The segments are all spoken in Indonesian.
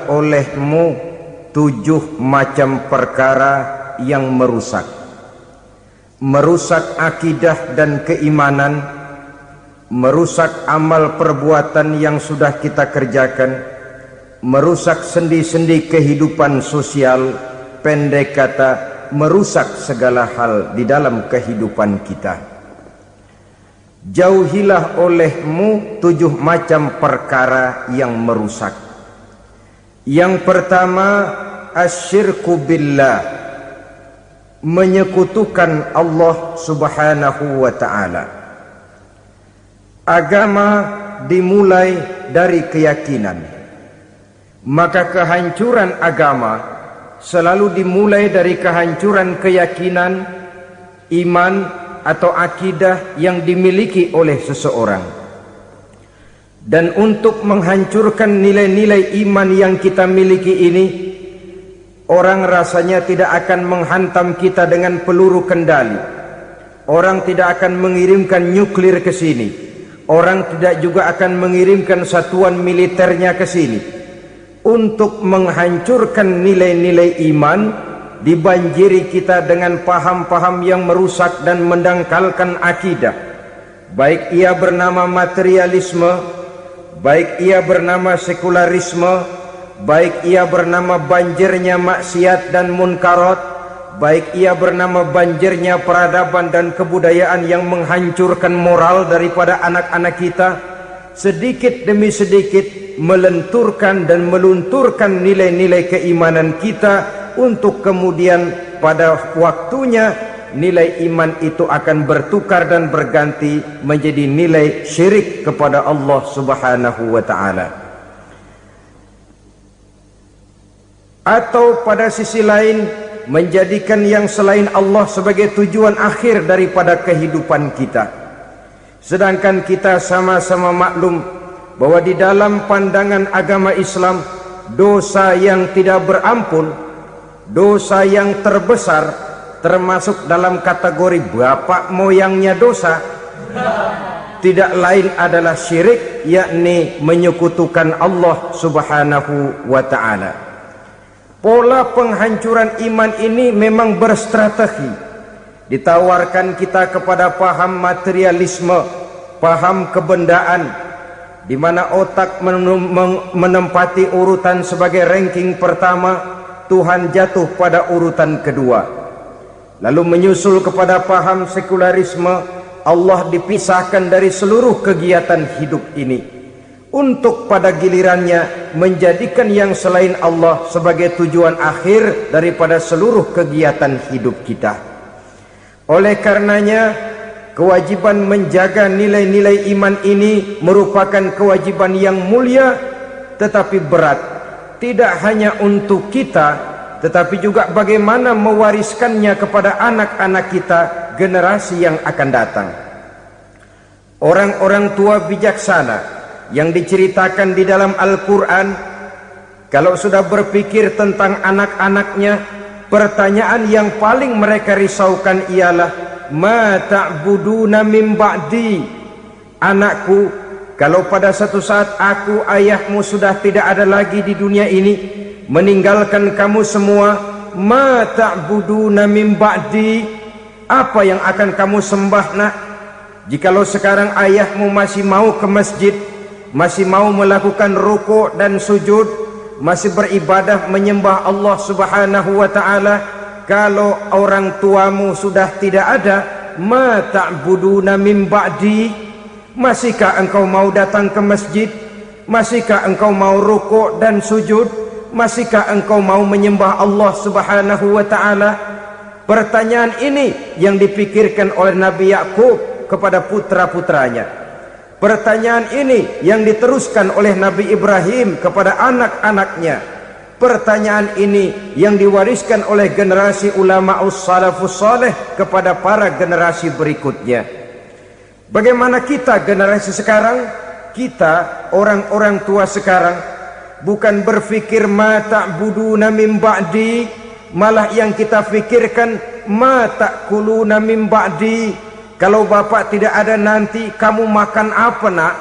olehmu 7 macam perkara yang merusak akidah dan keimanan, merusak amal perbuatan yang sudah kita kerjakan, merusak sendi-sendi kehidupan sosial, pendek kata merusak segala hal di dalam kehidupan kita. Jauhilah olehmu 7 macam perkara yang merusak. Yang pertama, asyirku billah, menyekutukan Allah subhanahu wa ta'ala. Agama dimulai dari keyakinan, maka kehancuran agama selalu dimulai dari kehancuran keyakinan, iman atau akidah yang dimiliki oleh seseorang. Dan untuk menghancurkan nilai-nilai iman yang kita miliki ini, orang rasanya tidak akan menghantam kita dengan peluru kendali. Orang tidak akan mengirimkan nuklir ke sini. Orang tidak juga akan mengirimkan satuan militernya ke sini. Untuk menghancurkan nilai-nilai iman, dibanjiri kita dengan paham-paham yang merusak dan mendangkalkan akidah. Baik ia bernama materialisme, baik ia bernama sekularisme, baik ia bernama banjirnya maksiat dan munkarat, baik ia bernama banjirnya peradaban dan kebudayaan yang menghancurkan moral daripada anak-anak kita, sedikit demi sedikit melenturkan dan melunturkan nilai-nilai keimanan kita, untuk kemudian pada waktunya nilai iman itu akan bertukar dan berganti menjadi nilai syirik kepada Allah subhanahu wa ta'ala. Atau pada sisi lain, menjadikan yang selain Allah sebagai tujuan akhir daripada kehidupan kita. Sedangkan kita sama-sama maklum bahwa di dalam pandangan agama Islam, dosa yang tidak berampun, dosa yang terbesar, termasuk dalam kategori bapak moyangnya dosa, tidak lain adalah syirik, yakni menyekutukan Allah subhanahu wa ta'ala. Pola penghancuran iman ini memang berstrategi. Ditawarkan kita kepada paham materialisme, paham kebendaan, di mana otak menempati urutan sebagai ranking pertama, Tuhan jatuh pada urutan kedua. Lalu menyusul kepada paham sekularisme, Allah dipisahkan dari seluruh kegiatan hidup ini, untuk pada gilirannya menjadikan yang selain Allah sebagai tujuan akhir daripada seluruh kegiatan hidup kita. Oleh karenanya, kewajiban menjaga nilai-nilai iman ini merupakan kewajiban yang mulia tetapi berat, tidak hanya untuk kita, tetapi juga bagaimana mewariskannya kepada anak-anak kita, generasi yang akan datang. Orang-orang tua bijaksana yang diceritakan di dalam Al-Quran, kalau sudah berpikir tentang anak-anaknya, pertanyaan yang paling mereka risaukan ialah, ma ta'buduna min ba'di. Anakku, kalau pada satu saat aku, ayahmu sudah tidak ada lagi di dunia ini, meninggalkan kamu semua, ma ta'buduna min ba'di, apa yang akan kamu sembah nak? Jikalau sekarang ayahmu masih mau ke masjid, masih mau melakukan rukuk dan sujud, masih beribadah menyembah Allah subhanahu wa ta'ala, kalau orang tuamu sudah tidak ada, ma ta'buduna min ba'di, masihkah engkau mau datang ke masjid? Masihkah engkau mau rukuk dan sujud? Masihkah engkau mau menyembah Allah subhanahu wa ta'ala? Pertanyaan ini yang dipikirkan oleh Nabi Yakub kepada putra-putranya. Pertanyaan ini yang diteruskan oleh Nabi Ibrahim kepada anak-anaknya. Pertanyaan ini yang diwariskan oleh generasi ulama'us salafus saleh kepada para generasi berikutnya. Bagaimana kita generasi sekarang? Kita orang-orang tua sekarang bukan berfikir ma ta'buduna min ba'di, malah yang kita fikirkan ma ta'kuluna min ba'di. Kalau bapak tidak ada nanti kamu makan apa nak?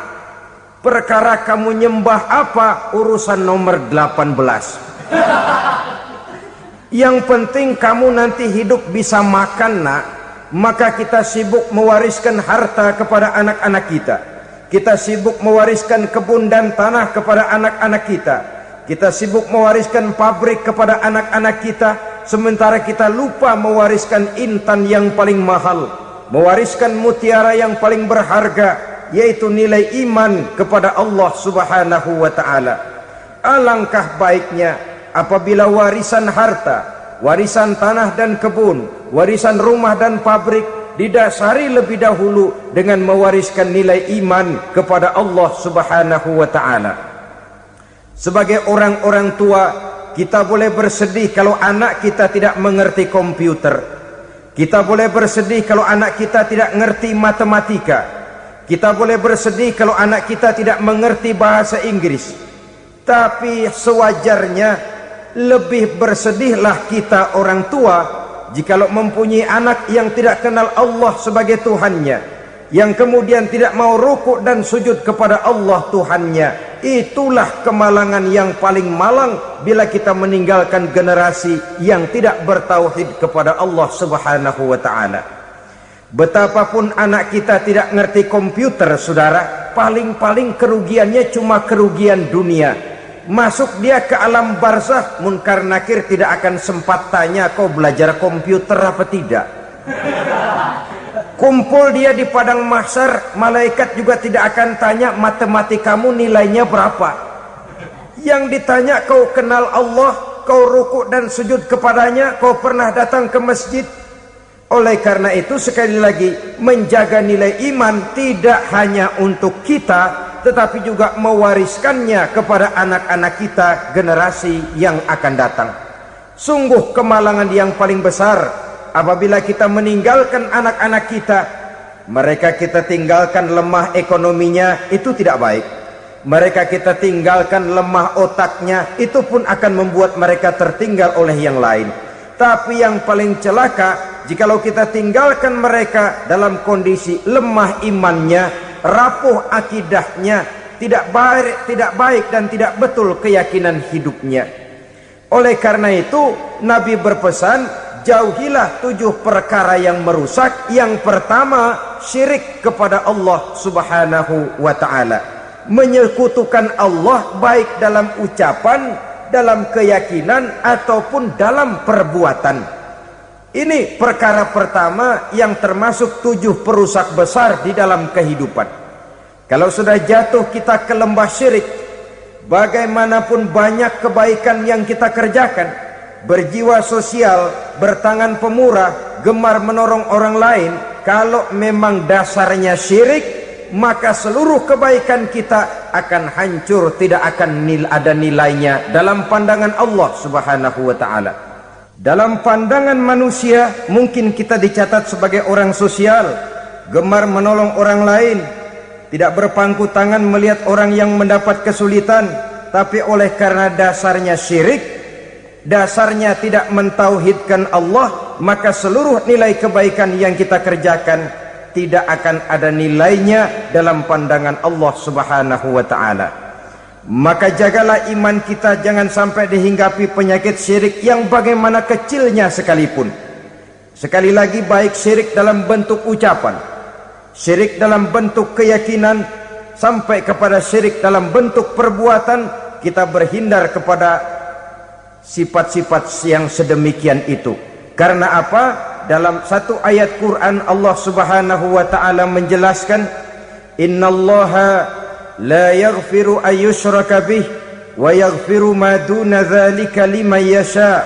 Perkara kamu nyembah apa urusan nomor 18. Yang penting kamu nanti hidup bisa makan, nak. Maka kita sibuk mewariskan harta kepada anak-anak kita. Kita sibuk mewariskan kebun dan tanah kepada anak-anak kita. Kita sibuk mewariskan pabrik kepada anak-anak kita, sementara kita lupa mewariskan intan yang paling mahal, mewariskan mutiara yang paling berharga, yaitu nilai iman kepada Allah Subhanahu wa ta'ala. Alangkah baiknya apabila warisan harta, warisan tanah dan kebun, warisan rumah dan pabrik didasari lebih dahulu dengan mewariskan nilai iman kepada Allah Subhanahu wa ta'ala. Sebagai orang-orang tua, kita boleh bersedih kalau anak kita tidak mengerti komputer. Kita boleh bersedih kalau anak kita tidak mengerti matematika. Kita boleh bersedih kalau anak kita tidak mengerti bahasa Inggris. Tapi sewajarnya lebih bersedihlah kita orang tua jikalau mempunyai anak yang tidak kenal Allah sebagai Tuhannya, yang kemudian tidak mau rukuk dan sujud kepada Allah Tuhannya. Itulah kemalangan yang paling malang bila kita meninggalkan generasi yang tidak bertauhid kepada Allah Subhanahu wa ta'ala. Betapapun anak kita tidak ngerti komputer, saudara, paling-paling kerugiannya cuma kerugian dunia. Masuk dia ke alam barzakh, munkar nakir tidak akan sempat tanya kau belajar komputer apa tidak. Kumpul dia di padang mahsyar, malaikat juga tidak akan tanya matematikamu nilainya berapa. Yang ditanya kau kenal Allah, kau rukuk dan sujud kepadanya, kau pernah datang ke masjid. Oleh karena itu sekali lagi, menjaga nilai iman tidak hanya untuk kita, tetapi juga mewariskannya kepada anak-anak kita, generasi yang akan datang. Sungguh kemalangan yang paling besar apabila kita meninggalkan anak-anak kita. Mereka kita tinggalkan lemah ekonominya, itu tidak baik. Mereka kita tinggalkan lemah otaknya, itu pun akan membuat mereka tertinggal oleh yang lain. Tapi yang paling celaka jikalau kita tinggalkan mereka dalam kondisi lemah imannya, rapuh akidahnya, tidak baik dan tidak betul keyakinan hidupnya. Oleh karena itu Nabi berpesan, jauhilah 7 perkara yang merusak. Yang pertama, syirik kepada Allah Subhanahu wa ta'ala. Menyekutukan Allah baik dalam ucapan, dalam keyakinan ataupun dalam perbuatan. Ini perkara pertama yang termasuk 7 perusak besar di dalam kehidupan. Kalau sudah jatuh kita ke lembah syirik, bagaimanapun banyak kebaikan yang kita kerjakan, berjiwa sosial, bertangan pemurah, gemar menolong orang lain, kalau memang dasarnya syirik, maka seluruh kebaikan kita akan hancur, tidak akan ada nilainya dalam pandangan Allah Subhanahu wa ta'ala. Dalam pandangan manusia mungkin kita dicatat sebagai orang sosial, gemar menolong orang lain, tidak berpangku tangan melihat orang yang mendapat kesulitan. Tapi oleh karena dasarnya syirik, dasarnya tidak mentauhidkan Allah, maka seluruh nilai kebaikan yang kita kerjakan tidak akan ada nilainya dalam pandangan Allah Subhanahu wa ta'ala. Maka jagalah iman kita jangan sampai dihinggapi penyakit syirik yang bagaimana kecilnya sekalipun. Sekali lagi, baik syirik dalam bentuk ucapan, syirik dalam bentuk keyakinan, sampai kepada syirik dalam bentuk perbuatan, kita berhindar kepada sifat-sifat yang sedemikian itu. Karena apa? Dalam satu ayat Quran Allah Subhanahu wa ta'ala menjelaskan, innallaha la yaghfiru ayyushraka bih wa yaghfiru ma duna dzalika liman yasha.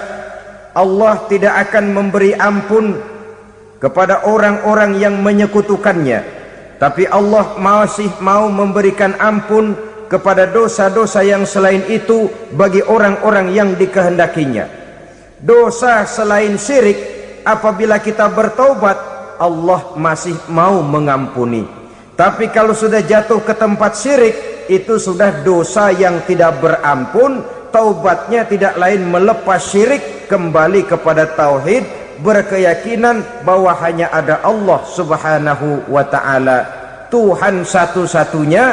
Allah tidak akan memberi ampun kepada orang-orang yang menyekutukannya, tapi Allah masih mau memberikan ampun kepada dosa-dosa yang selain itu bagi orang-orang yang dikehendakinya. Dosa selain syirik, apabila kita bertaubat, Allah masih mau mengampuni. Tapi kalau sudah jatuh ke tempat syirik, itu sudah dosa yang tidak berampun. Taubatnya tidak lain melepas syirik, kembali kepada tauhid, berkeyakinan bahwa hanya ada Allah Subhanahu wa ta'ala, Tuhan satu-satunya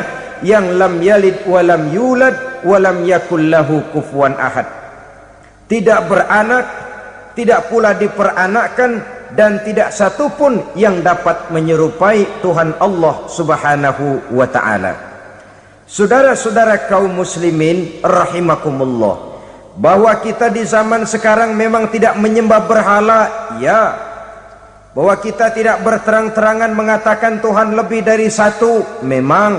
yang lam yalid wa lam yulad wa lam yakul lahu kufuwan ahad. Tidak beranak, tidak pula diperanakkan, dan tidak satupun yang dapat menyerupai Tuhan Allah Subhanahu wa ta'ala. Saudara-saudara kaum muslimin rahimakumullah, bahwa kita di zaman sekarang memang tidak menyembah berhala, ya. Bahwa kita tidak berterang-terangan mengatakan Tuhan lebih dari satu, memang.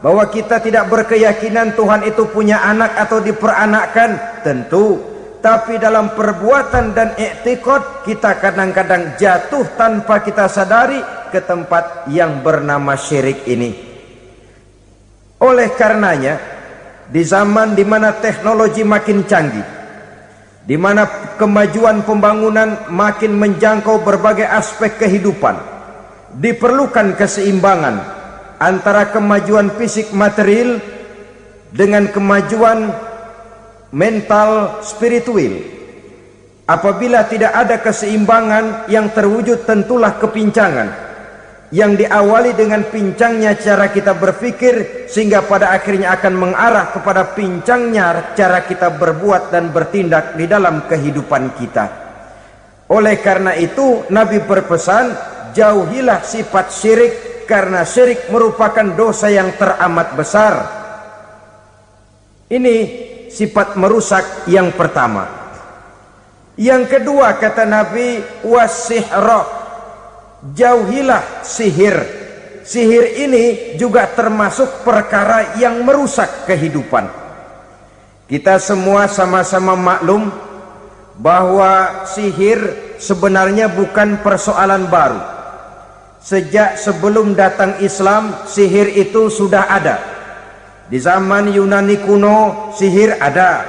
Bahwa kita tidak berkeyakinan Tuhan itu punya anak atau diperanakkan, tentu. Tapi dalam perbuatan dan i'tiqad kita kadang-kadang jatuh tanpa kita sadari ke tempat yang bernama syirik ini. Oleh karenanya, di zaman di mana teknologi makin canggih, di mana kemajuan pembangunan makin menjangkau berbagai aspek kehidupan, diperlukan keseimbangan antara kemajuan fisik material dengan kemajuan mental spiritual. Apabila tidak ada keseimbangan, yang terwujud tentulah kepincangan, yang diawali dengan pincangnya cara kita berpikir, sehingga pada akhirnya akan mengarah kepada pincangnya cara kita berbuat dan bertindak di dalam kehidupan kita. Oleh karena itu Nabi berpesan, jauhilah sifat syirik, karena syirik merupakan dosa yang teramat besar. Ini sifat merusak yang pertama. Yang kedua kata Nabi, wasihra, jauhilah sihir. Sihir ini juga termasuk perkara yang merusak kehidupan. Kita semua sama-sama maklum bahwa sihir sebenarnya bukan persoalan baru. Sejak sebelum datang Islam, sihir itu sudah ada. Di zaman Yunani kuno, sihir ada.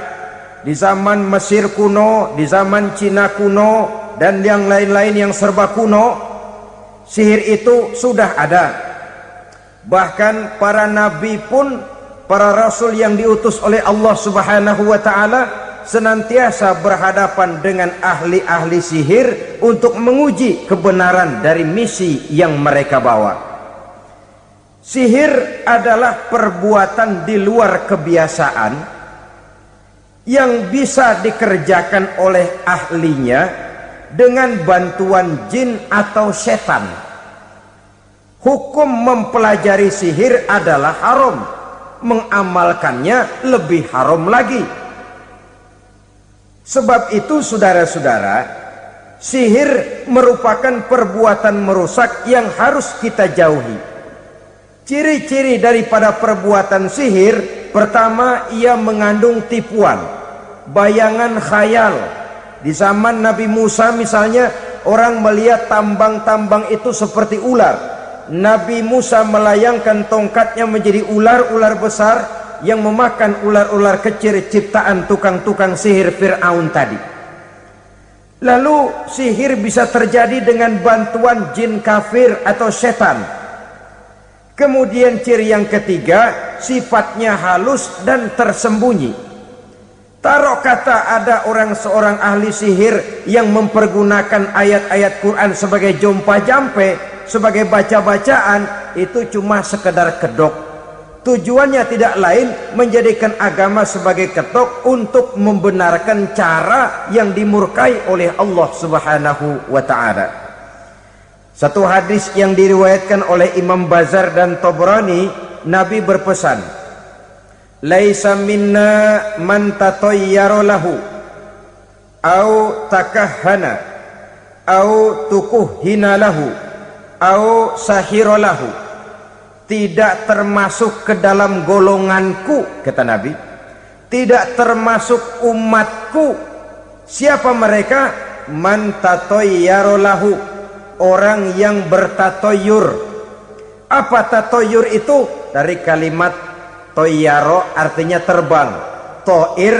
Di zaman Mesir kuno, di zaman Cina kuno, dan yang lain-lain yang serba kuno, sihir itu sudah ada. Bahkan para nabi pun, para rasul yang diutus oleh Allah Subhanahu wa ta'ala, senantiasa berhadapan dengan ahli-ahli sihir untuk menguji kebenaran dari misi yang mereka bawa. Sihir adalah perbuatan di luar kebiasaan yang bisa dikerjakan oleh ahlinya dengan bantuan jin atau setan. Hukum mempelajari sihir adalah haram, mengamalkannya lebih haram lagi. Sebab itu saudara-saudara, sihir merupakan perbuatan merusak yang harus kita jauhi. Ciri-ciri daripada perbuatan sihir, pertama, ia mengandung tipuan, bayangan khayal. Di zaman Nabi Musa misalnya, orang melihat tambang-tambang itu seperti ular. Nabi Musa melayangkan tongkatnya menjadi ular-ular besar yang memakan ular-ular kecil ciptaan tukang-tukang sihir Fir'aun tadi. Lalu sihir bisa terjadi dengan bantuan jin kafir atau setan. Kemudian ciri yang ketiga, sifatnya halus dan tersembunyi. Taruh kata ada seorang ahli sihir yang mempergunakan ayat-ayat Quran sebagai jompa-jampe, sebagai baca-bacaan, itu cuma sekedar kedok. Tujuannya tidak lain menjadikan agama sebagai ketok untuk membenarkan cara yang dimurkai oleh Allah Subhanahu wa ta'ala. Satu hadis yang diriwayatkan oleh Imam Bazar dan Tabrani, Nabi berpesan, laisa minna man tatayyara lahu au takahhana au tukuhhina lahu au sahira lahu. Tidak termasuk ke dalam golonganku, kata Nabi. Tidak termasuk umatku. Siapa mereka? Man tatayyara lahu, orang yang bertatoyur. Apa tatoyur itu? Dari kalimat toyaro, artinya terbang. Toir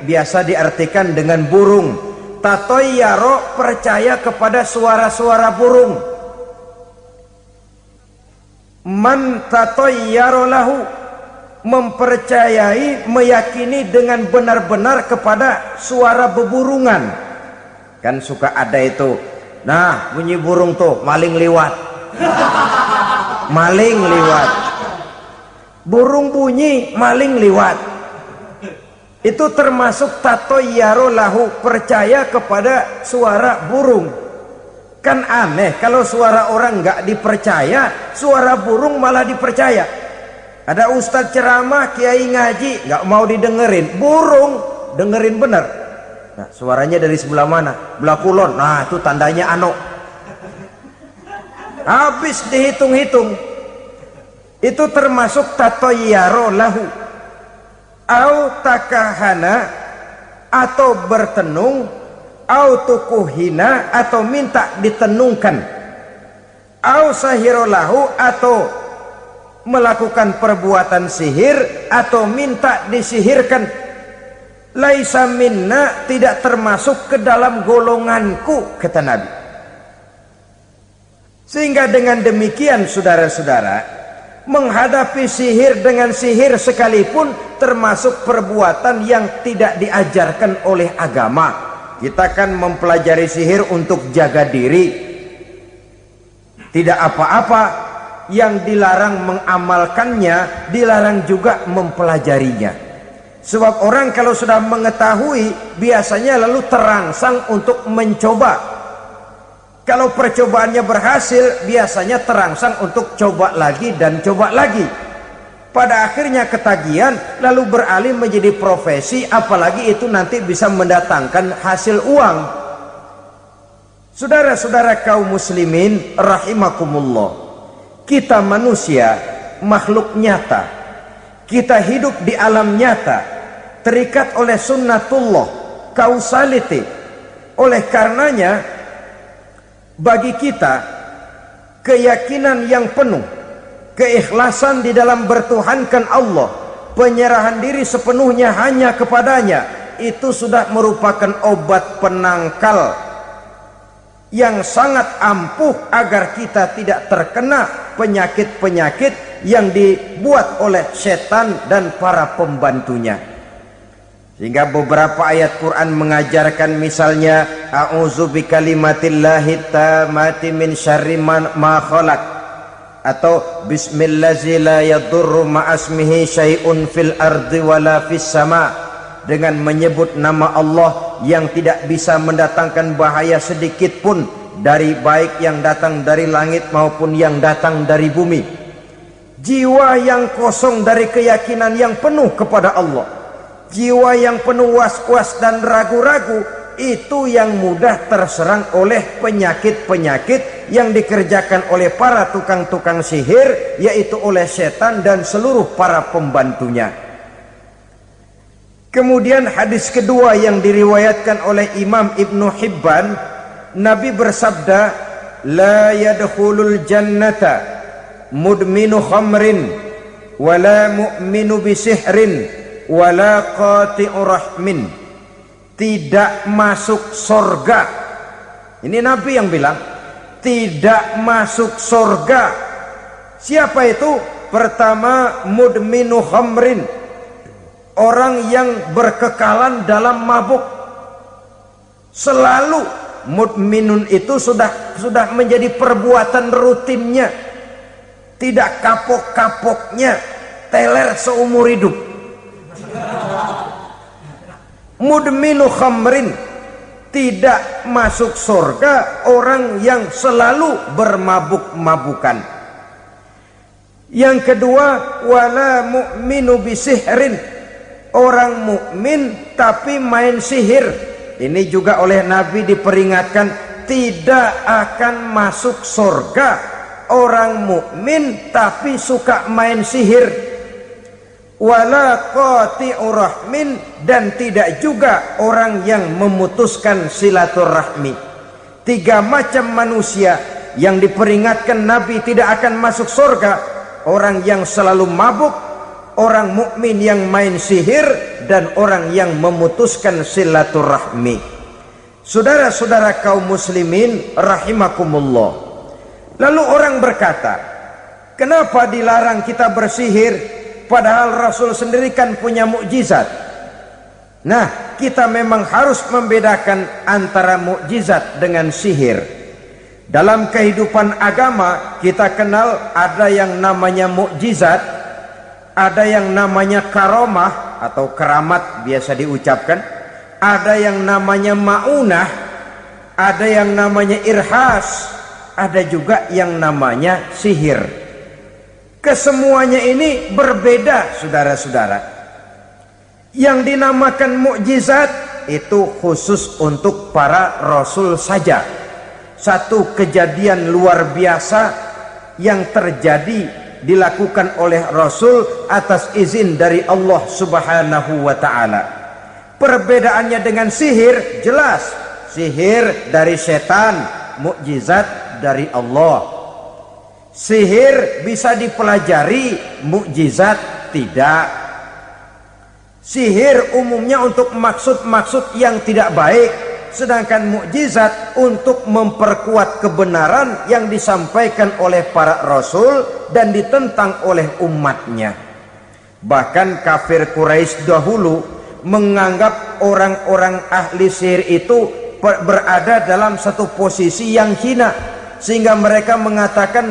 biasa diartikan dengan burung. Tatoyaro percaya kepada suara-suara burung. Man tatoyaro lahu, mempercayai, meyakini dengan benar-benar kepada suara beburungan. Kan suka ada itu, nah bunyi burung tuh, maling liwat. Maling liwat. burung bunyi maling liwat. Itu termasuk tatoyyaro lahu, percaya kepada suara burung. Kan aneh kalau suara orang nggak dipercaya, suara burung malah dipercaya. Ada ustadz ceramah, kiai ngaji, nggak mau didengerin, burung dengerin bener. Nah, suaranya dari sebelah mana? Belah kulon. Nah, itu tandanya ano. Habis dihitung-hitung. Itu termasuk tatoyyaro lahu. Au takahana, atau bertenung, au tukuhina, atau minta ditenungkan. Au sahiro lahu, atau melakukan perbuatan sihir, atau minta disihirkan. Laisa minna, tidak termasuk ke dalam golonganku, kata Nabi. Sehingga dengan demikian saudara-saudara, menghadapi sihir dengan sihir sekalipun termasuk perbuatan yang tidak diajarkan oleh agama. Kita kan mempelajari sihir untuk jaga diri, tidak apa-apa. Yang dilarang mengamalkannya, dilarang juga mempelajarinya. Sebab orang kalau sudah mengetahui, biasanya lalu terangsang untuk mencoba. Kalau percobaannya berhasil, biasanya terangsang untuk coba lagi dan coba lagi. Pada akhirnya ketagihan, lalu beralih menjadi profesi, apalagi itu nanti bisa mendatangkan hasil uang. Saudara-saudara kaum muslimin rahimakumullah, kita manusia makhluk nyata, kita hidup di alam nyata, terikat oleh sunnatullah, causality. Oleh karenanya bagi kita keyakinan yang penuh, keikhlasan di dalam bertuhankan Allah, penyerahan diri sepenuhnya hanya kepadanya, itu sudah merupakan obat penangkal yang sangat ampuh agar kita tidak terkena penyakit-penyakit yang dibuat oleh setan dan para pembantunya. Sehingga beberapa ayat Quran mengajarkan, misalnya a'udzu bikalimatillahi tammati min syarri ma khalaq, atau bismillazi la yadurru ma'asmihi syai'un fil ardi wala fis sama, dengan menyebut nama Allah yang tidak bisa mendatangkan bahaya sedikit pun, dari baik yang datang dari langit maupun yang datang dari bumi. Jiwa yang kosong dari keyakinan yang penuh kepada Allah, jiwa yang penuh was-was dan ragu-ragu, itu yang mudah terserang oleh penyakit-penyakit yang dikerjakan oleh para tukang-tukang sihir, yaitu oleh setan dan seluruh para pembantunya. Kemudian hadis kedua yang diriwayatkan oleh Imam Ibnu Hibban, Nabi bersabda, la yadkhulul jannata mudminu khamrin wala mu'minu bisihrin wala qati'u rahmin. Tidak masuk surga. Ini Nabi yang bilang, tidak masuk surga. Siapa itu? Pertama, mudminu khamrin, orang yang berkekalan dalam mabuk. Selalu mudminun itu sudah menjadi perbuatan rutinnya, tidak kapok-kapoknya, teler seumur hidup. Mudminu khamrin, tidak masuk surga orang yang selalu bermabuk-mabukan. Yang kedua, wala mu'minu bisihrin, orang mukmin tapi main sihir. Ini juga oleh Nabi diperingatkan, tidak akan masuk surga orang mukmin tapi suka main sihir. Wala qati'u rahmin, dan tidak juga orang yang memutuskan silaturahmi. Tiga macam manusia yang diperingatkan Nabi tidak akan masuk surga: orang yang selalu mabuk, orang mukmin yang main sihir, dan orang yang memutuskan silaturahmi. Saudara-saudara kaum muslimin rahimakumullah. Lalu orang berkata, kenapa dilarang kita bersihir padahal Rasul sendiri kan punya mukjizat? Nah, kita memang harus membedakan antara mukjizat dengan sihir. Dalam kehidupan agama kita kenal ada yang namanya mukjizat, ada yang namanya karomah atau keramat biasa diucapkan, ada yang namanya maunah, ada yang namanya irhas, ada juga yang namanya sihir. Kesemuanya ini berbeda, saudara-saudara. Yang dinamakan mukjizat itu khusus untuk para rasul saja. Satu kejadian luar biasa yang terjadi dilakukan oleh Rasul atas izin dari Allah Subhanahu wa ta'ala. Perbedaannya dengan sihir jelas. Sihir dari setan, mukjizat dari Allah. Sihir bisa dipelajari, mukjizat tidak. Sihir umumnya untuk maksud-maksud yang tidak baik, sedangkan mukjizat untuk memperkuat kebenaran yang disampaikan oleh para rasul dan ditentang oleh umatnya. Bahkan kafir Quraisy dahulu menganggap orang-orang ahli sihir itu berada dalam satu posisi yang hina, sehingga mereka mengatakan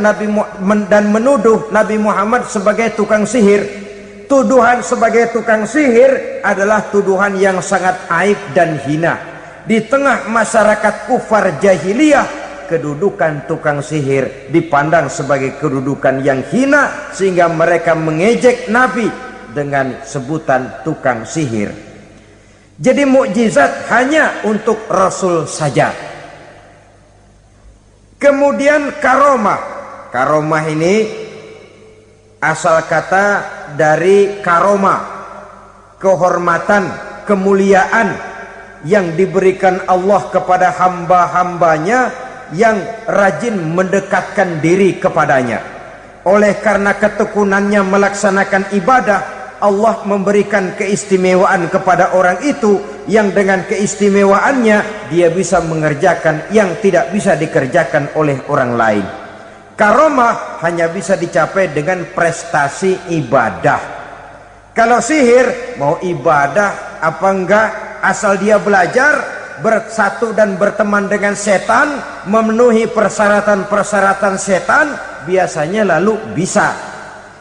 dan menuduh Nabi Muhammad sebagai tukang sihir. Tuduhan sebagai tukang sihir adalah tuduhan yang sangat aib dan hina. Di tengah masyarakat kufar jahiliyah, kedudukan tukang sihir dipandang sebagai kedudukan yang hina, sehingga mereka mengejek Nabi dengan sebutan tukang sihir. Jadi mukjizat hanya untuk Rasul saja. Kemudian karomah. Karomah ini asal kata dari karomah, kehormatan, kemuliaan yang diberikan Allah kepada hamba-hambanya yang rajin mendekatkan diri kepadanya. Oleh karena ketekunannya melaksanakan ibadah, Allah memberikan keistimewaan kepada orang itu, yang dengan keistimewaannya dia bisa mengerjakan yang tidak bisa dikerjakan oleh orang lain. Karomah hanya bisa dicapai dengan prestasi ibadah. Kalau sihir mau ibadah apa enggak, asal dia belajar, bersatu dan berteman dengan setan, memenuhi persyaratan-persyaratan setan, biasanya lalu bisa.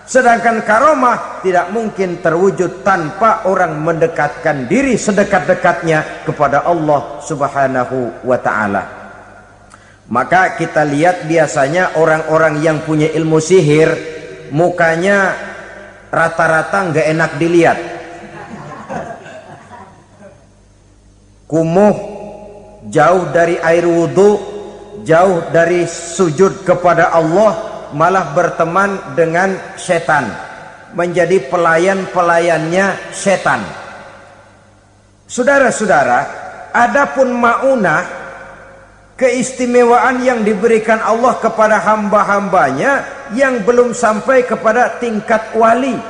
Sedangkan karomah tidak mungkin terwujud tanpa orang mendekatkan diri sedekat-dekatnya kepada Allah Subhanahu wa ta'ala. Maka kita lihat biasanya orang-orang yang punya ilmu sihir, mukanya rata-rata nggak enak dilihat. Kumuh, jauh dari air wudhu, jauh dari sujud kepada Allah, malah berteman dengan setan, menjadi pelayan-pelayannya setan. Saudara-saudara, adapun maunah, keistimewaan yang diberikan Allah kepada hamba-hambanya yang belum sampai kepada tingkat wali,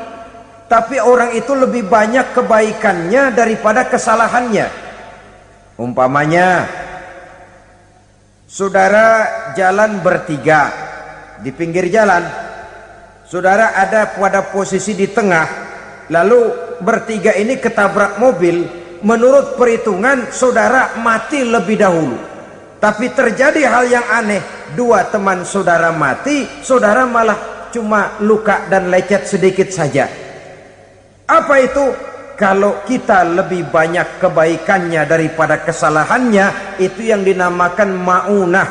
tapi orang itu lebih banyak kebaikannya daripada kesalahannya. Umpamanya, saudara jalan bertiga di pinggir jalan, saudara ada pada posisi di tengah, lalu bertiga ini ketabrak mobil. Menurut perhitungan saudara mati lebih dahulu, tapi terjadi hal yang aneh, dua teman saudara mati, saudara malah cuma luka dan lecet sedikit saja. Apa itu? Kalau kita lebih banyak kebaikannya daripada kesalahannya, itu yang dinamakan maunah,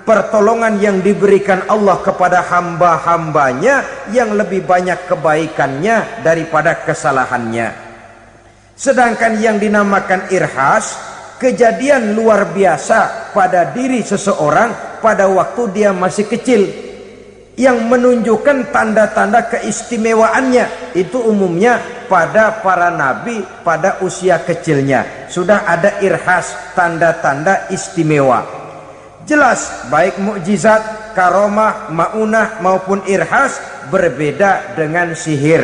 pertolongan yang diberikan Allah kepada hamba-hambanya yang lebih banyak kebaikannya daripada kesalahannya. Sedangkan yang dinamakan irhas, kejadian luar biasa pada diri seseorang pada waktu dia masih kecil, yang menunjukkan tanda-tanda keistimewaannya. Itu umumnya pada para nabi pada usia kecilnya sudah ada irhas, tanda-tanda istimewa. Jelas baik mukjizat, karomah, maunah maupun irhas berbeda dengan sihir.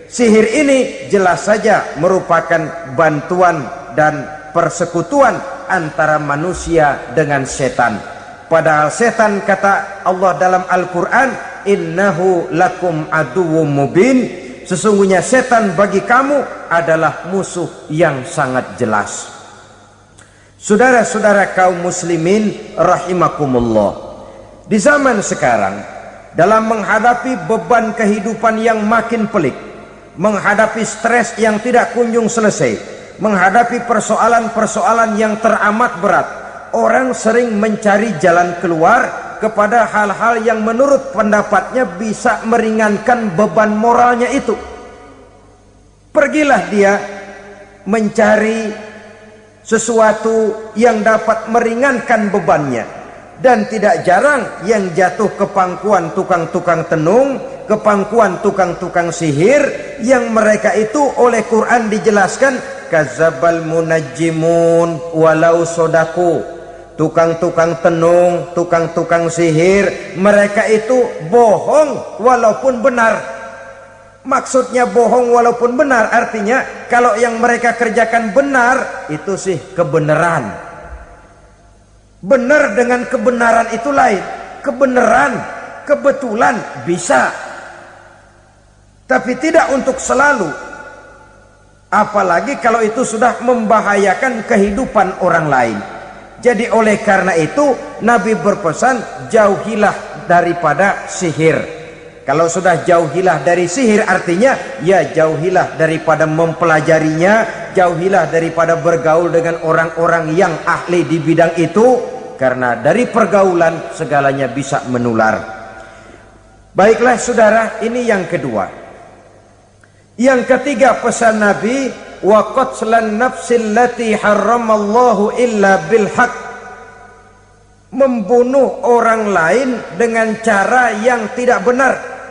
Sihir ini jelas saja merupakan bantuan dan persekutuan antara manusia dengan setan. Padahal setan, kata Allah dalam Al-Quran, innahu lakum aduwwum mubin, sesungguhnya setan bagi kamu adalah musuh yang sangat jelas. Saudara-saudara kaum muslimin rahimakumullah, di zaman sekarang dalam menghadapi beban kehidupan yang makin pelik, menghadapi stres yang tidak kunjung selesai, menghadapi persoalan-persoalan yang teramat berat, orang sering mencari jalan keluar kepada hal-hal yang menurut pendapatnya bisa meringankan beban moralnya itu. Pergilah dia mencari sesuatu yang dapat meringankan bebannya. Dan tidak jarang yang jatuh ke pangkuan tukang-tukang tenung, ke pangkuan tukang-tukang sihir, yang mereka itu oleh Quran dijelaskan kadzabal munajjimun walau sodaku. Tukang-tukang tenung, tukang-tukang sihir, mereka itu bohong walaupun benar. Maksudnya bohong walaupun benar artinya kalau yang mereka kerjakan benar itu sih kebenaran. Benar dengan kebenaran itu lain. Kebenaran, kebetulan bisa, tapi tidak untuk selalu. Apalagi kalau itu sudah membahayakan kehidupan orang lain. Jadi oleh karena itu Nabi berpesan jauhilah daripada sihir. Kalau sudah jauhilah dari sihir artinya ya jauhilah daripada mempelajarinya, jauhilah daripada bergaul dengan orang-orang yang ahli di bidang itu, karena dari pergaulan segalanya bisa menular. Baiklah saudara, ini yang kedua. Yang ketiga pesan Nabi, wa qatlan nafsil lati harramallahu illa bil haq. Membunuh orang lain dengan cara yang tidak benar.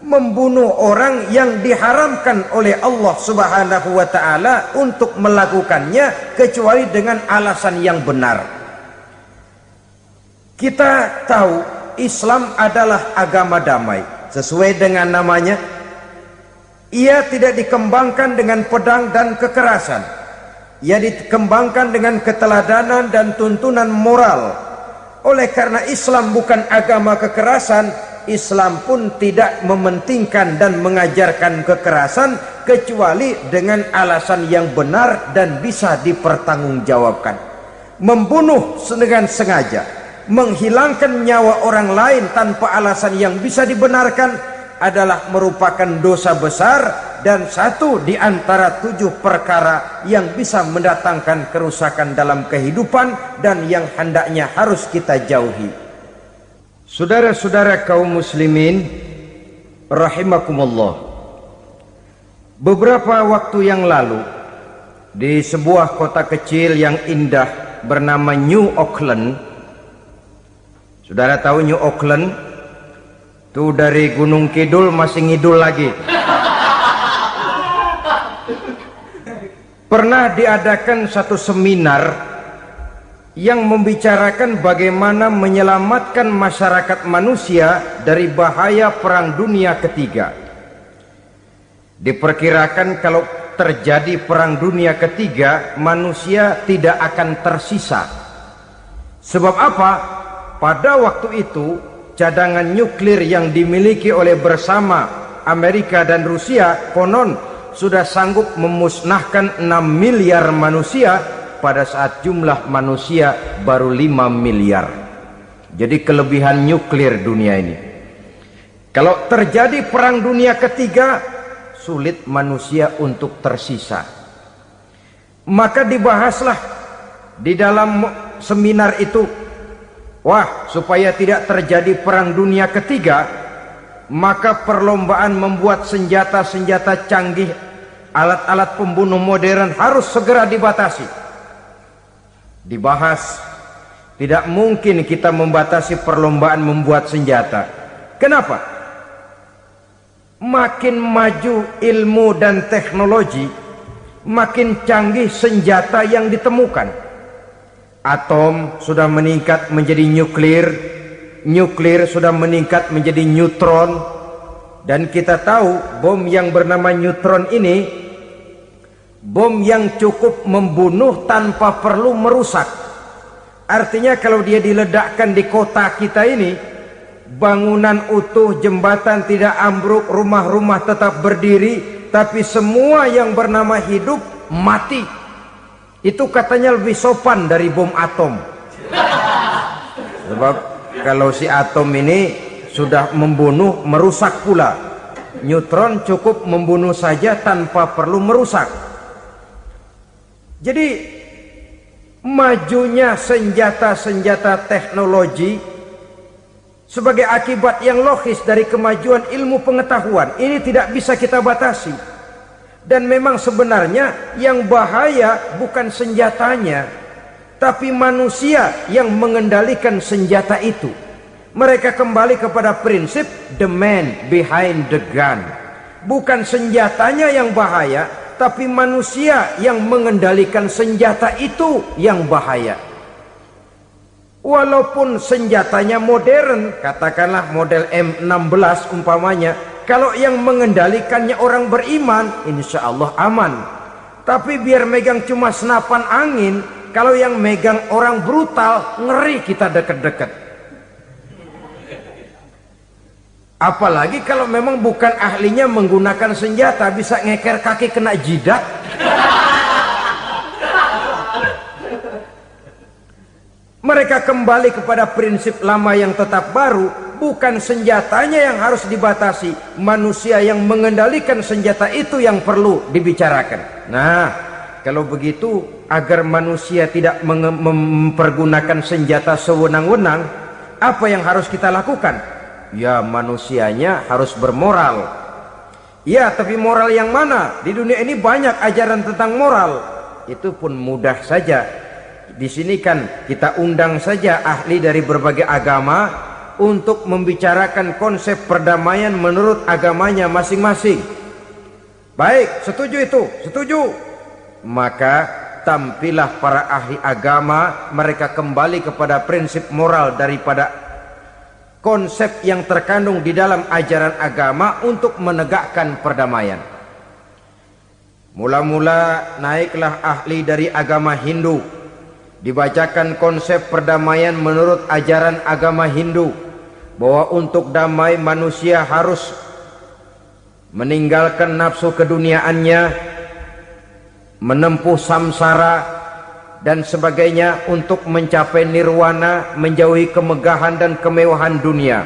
Membunuh orang yang diharamkan oleh Allah Subhanahu wa taala untuk melakukannya kecuali dengan alasan yang benar. Kita tahu Islam adalah agama damai. Sesuai dengan namanya, ia tidak dikembangkan dengan pedang dan kekerasan. Ia dikembangkan dengan keteladanan dan tuntunan moral. Oleh karena Islam bukan agama kekerasan, Islam pun tidak mementingkan dan mengajarkan kekerasan kecuali dengan alasan yang benar dan bisa dipertanggungjawabkan. Membunuh dengan sengaja, menghilangkan nyawa orang lain tanpa alasan yang bisa dibenarkan adalah merupakan dosa besar dan satu di antara 7 perkara yang bisa mendatangkan kerusakan dalam kehidupan dan yang hendaknya harus kita jauhi. Saudara-saudara kaum muslimin rahimakumullah, beberapa waktu yang lalu di sebuah kota kecil yang indah bernama New Auckland. Saudara tahu New Auckland? Itu dari Gunung Kidul masih ngidul lagi. Pernah diadakan satu seminar yang membicarakan bagaimana menyelamatkan masyarakat manusia dari bahaya Perang Dunia Ketiga. Diperkirakan kalau terjadi Perang Dunia Ketiga, manusia tidak akan tersisa. Sebab apa? Pada waktu itu cadangan nuklir yang dimiliki oleh bersama Amerika dan Rusia konon sudah sanggup memusnahkan 6 miliar manusia pada saat jumlah manusia baru 5 miliar. Jadi kelebihan nuklir dunia ini. Kalau terjadi Perang Dunia Ketiga, sulit manusia untuk tersisa. Maka dibahaslah di dalam seminar itu, wah, supaya tidak terjadi Perang Dunia Ketiga, maka perlombaan membuat senjata-senjata canggih, alat-alat pembunuh modern harus segera dibatasi. Dibahas, tidak mungkin kita membatasi perlombaan membuat senjata. Kenapa? Makin maju ilmu dan teknologi, makin canggih senjata yang ditemukan. Atom sudah meningkat menjadi nuklir, nuklir sudah meningkat menjadi neutron, dan kita tahu bom yang bernama neutron ini bom yang cukup membunuh tanpa perlu merusak. Artinya kalau dia diledakkan di kota kita ini, bangunan utuh, jembatan tidak ambruk, rumah-rumah tetap berdiri, tapi semua yang bernama hidup mati. Itu katanya lebih sopan dari bom atom. Sebab kalau si atom ini sudah membunuh, merusak pula. neutron cukup membunuh saja tanpa perlu merusak. Jadi majunya senjata-senjata teknologi sebagai akibat yang logis dari kemajuan ilmu pengetahuan ini tidak bisa kita batasi. Dan memang sebenarnya yang bahaya bukan senjatanya, tapi manusia yang mengendalikan senjata itu. Mereka kembali kepada prinsip the man behind the gun. Bukan senjatanya yang bahaya, tapi manusia yang mengendalikan senjata itu yang bahaya. Walaupun senjatanya modern, katakanlah model M16 umpamanya, kalau yang mengendalikannya orang beriman, insya Allah aman. Tapi biar megang cuma senapan angin, kalau yang megang orang brutal, ngeri kita deket-deket. Apalagi kalau memang bukan ahlinya menggunakan senjata, bisa ngeker kaki kena jidat. Mereka kembali kepada prinsip lama yang tetap baru. Bukan senjatanya yang harus dibatasi, manusia yang mengendalikan senjata itu yang perlu dibicarakan. Nah, kalau begitu, agar manusia tidak mempergunakan senjata sewenang-wenang, apa yang harus kita lakukan? Ya, manusianya harus bermoral. Ya, tapi moral yang mana? Di dunia ini banyak ajaran tentang moral. Itu pun mudah saja. Di sini kan kita undang saja ahli dari berbagai agama untuk membicarakan konsep perdamaian menurut agamanya masing-masing. Baik, setuju itu? Setuju. Maka tampillah para ahli agama, mereka kembali kepada prinsip moral daripada konsep yang terkandung di dalam ajaran agama untuk menegakkan perdamaian. Mula-mula naiklah ahli dari agama Hindu, dibacakan konsep perdamaian menurut ajaran agama Hindu, bahwa untuk damai manusia harus meninggalkan nafsu keduniaannya, menempuh samsara dan sebagainya untuk mencapai nirwana, menjauhi kemegahan dan kemewahan dunia.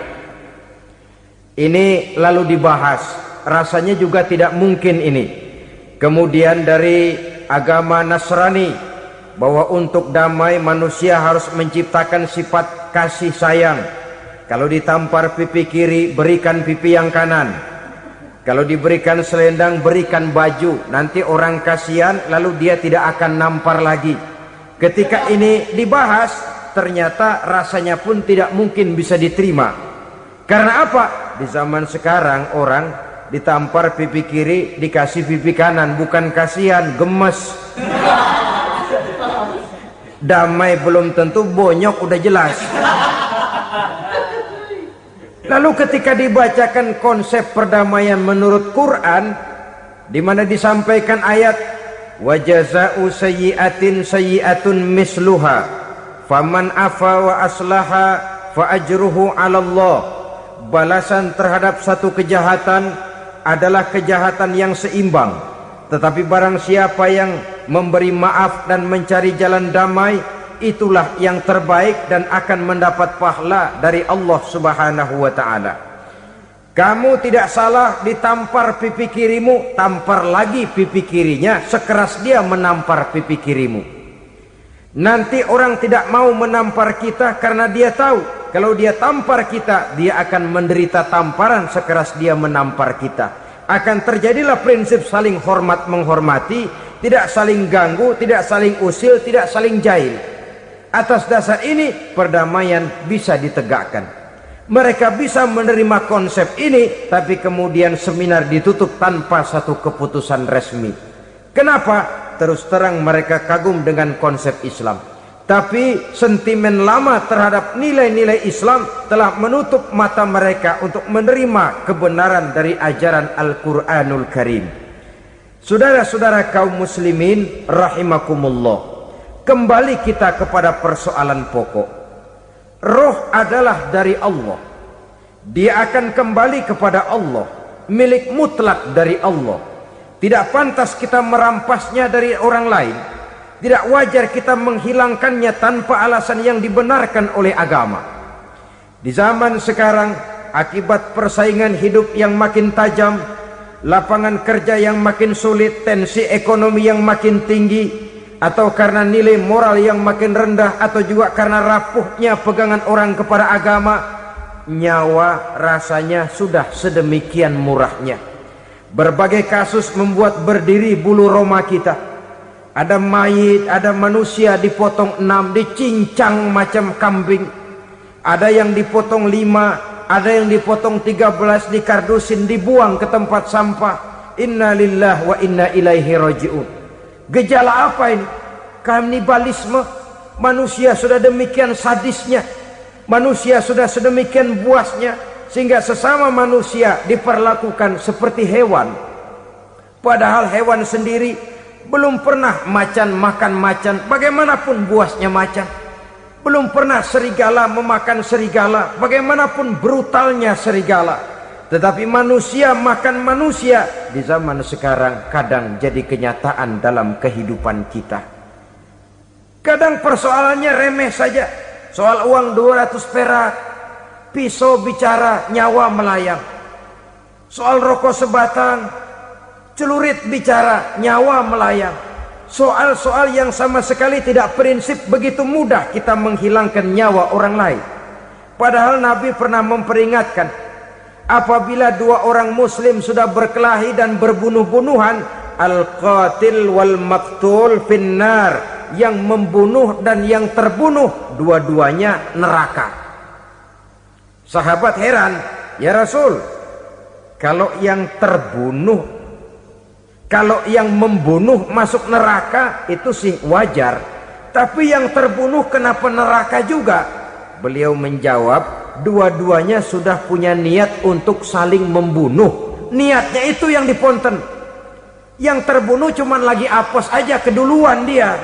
Ini lalu dibahas, rasanya juga tidak mungkin ini. Kemudian dari agama Nasrani, bahwa untuk damai manusia harus menciptakan sifat kasih sayang. Kalau ditampar pipi kiri, berikan pipi yang kanan. Kalau diberikan selendang, berikan baju. Nanti orang kasihan, lalu dia tidak akan nampar lagi. Ketika ini dibahas, ternyata rasanya pun tidak mungkin bisa diterima. Karena apa? Di zaman sekarang orang ditampar pipi kiri, dikasih pipi kanan, bukan kasihan, gemes. Damai belum tentu, bonyok udah jelas. Lalu ketika dibacakan konsep perdamaian menurut Quran, di mana disampaikan ayat wa jazaa'u sayyi'atin sayyi'atun misluha faman afa wa aslaha fa ajruhu 'ala Allah. Balasan terhadap satu kejahatan adalah kejahatan yang seimbang, tetapi barang siapa yang memberi maaf dan mencari jalan damai, itulah yang terbaik dan akan mendapat pahala dari Allah Subhanahu wa ta'ala. Kamu tidak salah ditampar pipi kirimu, tampar lagi pipi kirinya sekeras dia menampar pipi kirimu. Nanti orang tidak mau menampar kita karena dia tahu kalau dia tampar kita, dia akan menderita tamparan sekeras dia menampar kita. Akan terjadilah prinsip saling hormat menghormati, tidak saling ganggu, tidak saling usil, tidak saling jahil. Atas dasar ini perdamaian bisa ditegakkan. Mereka bisa menerima konsep ini, tapi kemudian seminar ditutup tanpa satu keputusan resmi. Kenapa? Terus terang mereka kagum dengan konsep Islam, tapi sentimen lama terhadap nilai-nilai Islam telah menutup mata mereka untuk menerima kebenaran dari ajaran Al-Quranul Karim. Saudara-saudara kaum muslimin rahimakumullah, kembali kita kepada persoalan pokok. Roh adalah dari Allah. Dia akan kembali kepada Allah, milik mutlak dari Allah. Tidak pantas kita merampasnya dari orang lain. Tidak wajar kita menghilangkannya tanpa alasan yang dibenarkan oleh agama. Di zaman sekarang akibat persaingan hidup yang makin tajam, lapangan kerja yang makin sulit, tensi ekonomi yang makin tinggi, atau karena nilai moral yang makin rendah, atau juga karena rapuhnya pegangan orang kepada agama, nyawa rasanya sudah sedemikian murahnya. Berbagai kasus membuat berdiri bulu roma kita. Ada mayit, ada manusia dipotong 6, dicincang macam kambing. Ada yang dipotong 5, ada yang dipotong 13, dikardusin, dibuang ke tempat sampah. Inna lillahi wa inna ilaihi raji'un. Gejala apa ini? Kanibalisme. Manusia sudah demikian sadisnya, manusia sudah sedemikian buasnya, sehingga sesama manusia diperlakukan seperti hewan. Padahal hewan sendiri belum pernah macan makan macan, bagaimanapun buasnya macan. Belum pernah serigala memakan serigala, bagaimanapun brutalnya serigala. Tetapi manusia makan manusia di zaman sekarang kadang jadi kenyataan dalam kehidupan kita. Kadang persoalannya remeh saja. Soal uang 200 perak, pisau bicara, nyawa melayang. Soal rokok sebatang, celurit bicara, nyawa melayang. Soal-soal yang sama sekali tidak prinsip, begitu mudah kita menghilangkan nyawa orang lain. Padahal Nabi pernah memperingatkan, apabila dua orang muslim sudah berkelahi dan berbunuh-bunuhan, al-qatil wal maktul finnar, yang membunuh dan yang terbunuh dua-duanya neraka. Sahabat heran, ya Rasul, kalau yang terbunuh, kalau yang membunuh masuk neraka itu sih wajar, tapi yang terbunuh kenapa neraka juga? Beliau menjawab, dua-duanya sudah punya niat untuk saling membunuh. Niatnya itu yang diponten. Yang terbunuh cuman lagi apes aja, keduluan dia.